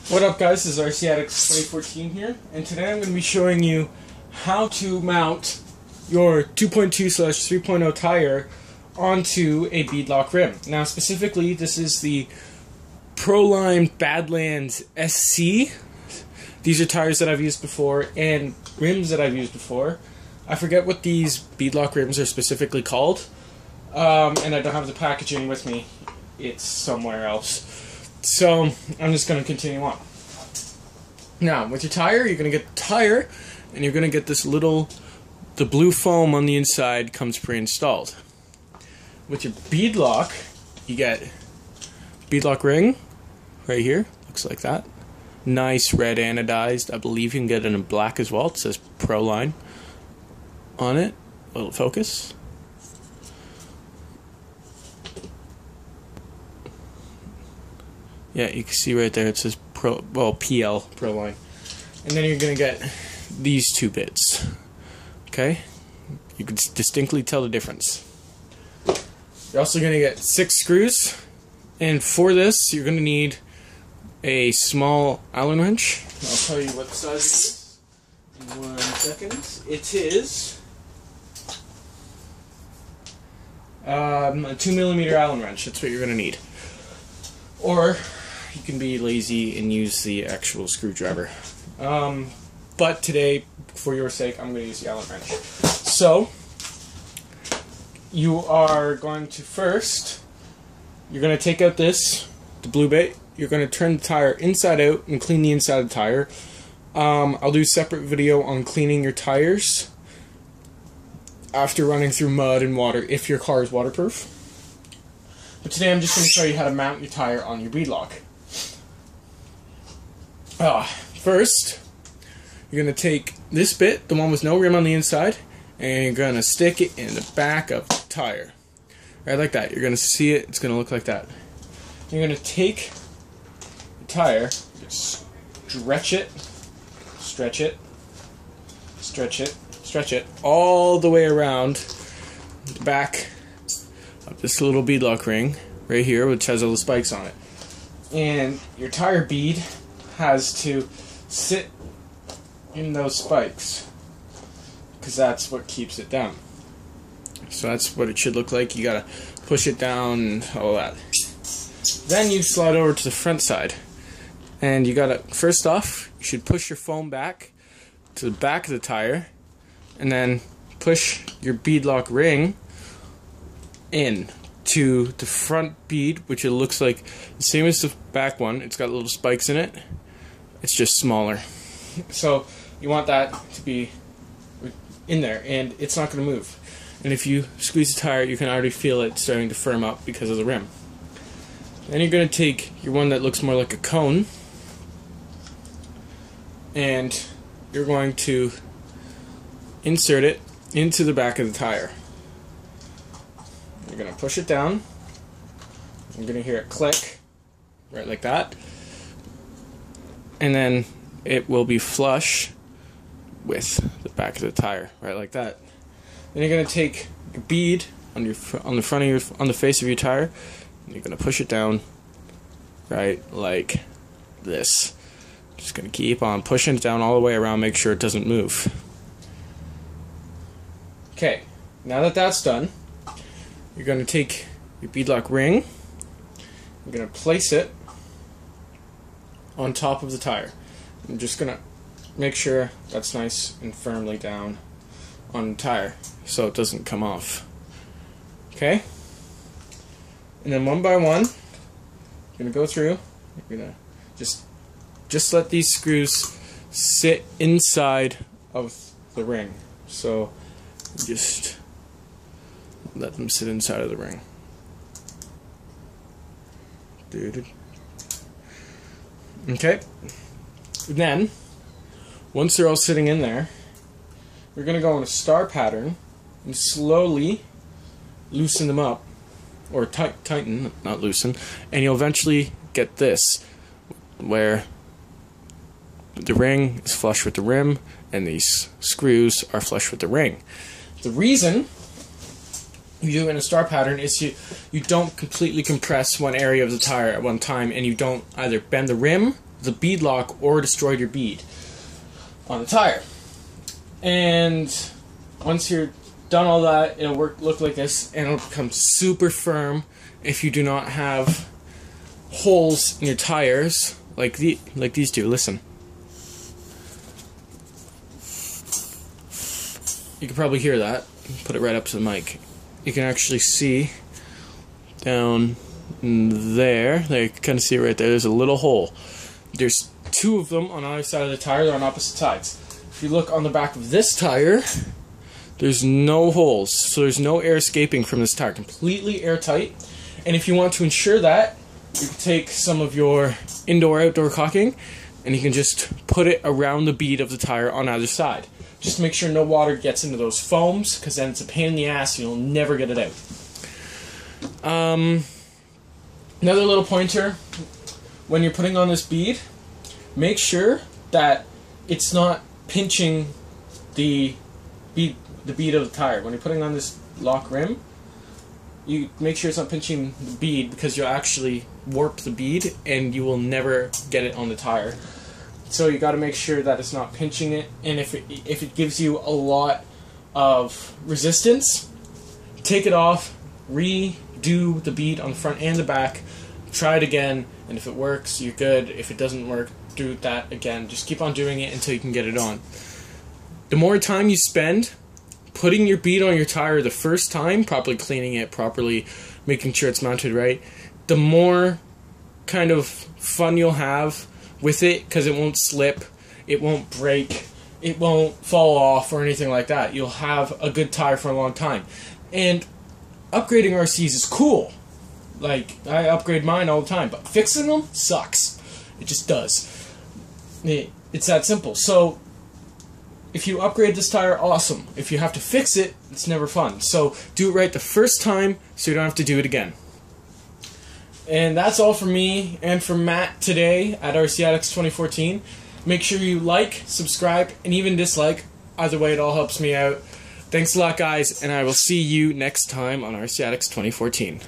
What up guys, this is RC ADDICTS 2014 here, and today I'm going to be showing you how to mount your 2.2/3.0 tire onto a beadlock rim. Now specifically, this is the Proline Badlands SC. These are tires that I've used before and rims that I've used before. I forget what these beadlock rims are specifically called, and I don't have the packaging with me. It's somewhere else. So I'm just going to continue on. Now, with your tire, you're going to get the tire, and you're going to get this little, the blue foam on the inside comes pre-installed. With your beadlock, you get beadlock ring right here, looks like that. Nice red anodized. I believe you can get it in black as well. It says Proline on it. Will it focus? Yeah, you can see right there it says PL, Proline. And then you're going to get these two bits. Okay? You can distinctly tell the difference. You're also going to get 6 screws. And for this, you're going to need a small Allen wrench. I'll tell you what size it is in 1 second. It is a 2mm Allen wrench. That's what you're going to need. Or you can be lazy and use the actual screwdriver. But today, for your sake, I'm going to use the Allen wrench. So, you are going to first, you're going to take out the blue bit, you're going to turn the tire inside out and clean the inside of the tire. I'll do a separate video on cleaning your tires after running through mud and water if your car is waterproof. But today I'm just going to show you how to mount your tire on your beadlock. First, you're going to take this bit, the one with no rim on the inside, and you're going to stick it in the back of the tire. Right like that. You're going to see it. It's going to look like that. You're going to take the tire, stretch it, stretch it, stretch it, stretch it, all the way around the back of this little beadlock ring right here, which has all the spikes on it. And your tire bead has to sit in those spikes because that's what keeps it down. So that's what it should look like. You gotta push it down and all that. Then you slide over to the front side, and you gotta, first off, you should push your foam back to the back of the tire, and then push your beadlock ring in to the front bead, which it looks like the same as the back one. It's got little spikes in it. It's just smaller. So you want that to be in there, and it's not going to move. And if you squeeze the tire, you can already feel it starting to firm up because of the rim. Then you're going to take your one that looks more like a cone, and you're going to insert it into the back of the tire. You're going to push it down. You're going to hear it click, right like that. And then it will be flush with the back of the tire, right like that. Then you're going to take your bead on the face of your tire, and you're going to push it down, right like this. Just going to keep on pushing it down all the way around, make sure it doesn't move. Okay, now that that's done, you're going to take your beadlock ring, you're going to place it on top of the tire. I'm just going to make sure that's nice and firmly down on the tire so it doesn't come off. Okay? And then one by one, you're going to go through, you're going to just let these screws sit inside of the ring. So just let them sit inside of the ring. Okay. Then, once they're all sitting in there, we're going to go in a star pattern and slowly loosen them up, or tighten, not loosen, and you'll eventually get this, where the ring is flush with the rim and these screws are flush with the ring. The reason you do it in a star pattern is you don't completely compress one area of the tire at one time, and you don't either bend the rim the bead lock or destroyed your bead on the tire. And once you're done all that, it'll look like this, and it'll become super firm if you do not have holes in your tires like these two. Listen. You can probably hear that. Put it right up to the mic. You can actually see down there. You can kind of see it right there. There's a little hole. There's two of them on either side of the tire. They're on opposite sides. If you look on the back of this tire, there's no holes. So there's no air escaping from this tire. Completely airtight. And if you want to ensure that, you can take some of your indoor-outdoor caulking and you can just put it around the bead of the tire on either side. Just make sure no water gets into those foams, because then it's a pain in the ass and you'll never get it out. Another little pointer, when you're putting on this bead, make sure that it's not pinching the bead of the tire. When you're putting on this lock rim, you make sure it's not pinching the bead, because you'll actually warp the bead and you will never get it on the tire. So you got to make sure that it's not pinching it, and if it gives you a lot of resistance, take it off, redo the bead on the front and the back, try it again, and if it works, you're good. If it doesn't work, do that again. Just keep on doing it until you can get it on. The more time you spend putting your bead on your tire the first time, properly cleaning it, properly making sure it's mounted right, the more kind of fun you'll have with it, because it won't slip, it won't break, it won't fall off or anything like that. You'll have a good tire for a long time. And upgrading RCs is cool. Like, I upgrade mine all the time, but fixing them sucks. It just does. It's that simple. So if you upgrade this tire, awesome. If you have to fix it, it's never fun. So do it right the first time so you don't have to do it again. And that's all from me and from Matt today at RC Addicts 2014. Make sure you like, subscribe, and even dislike. Either way, it all helps me out. Thanks a lot, guys, and I will see you next time on RC Addicts 2014.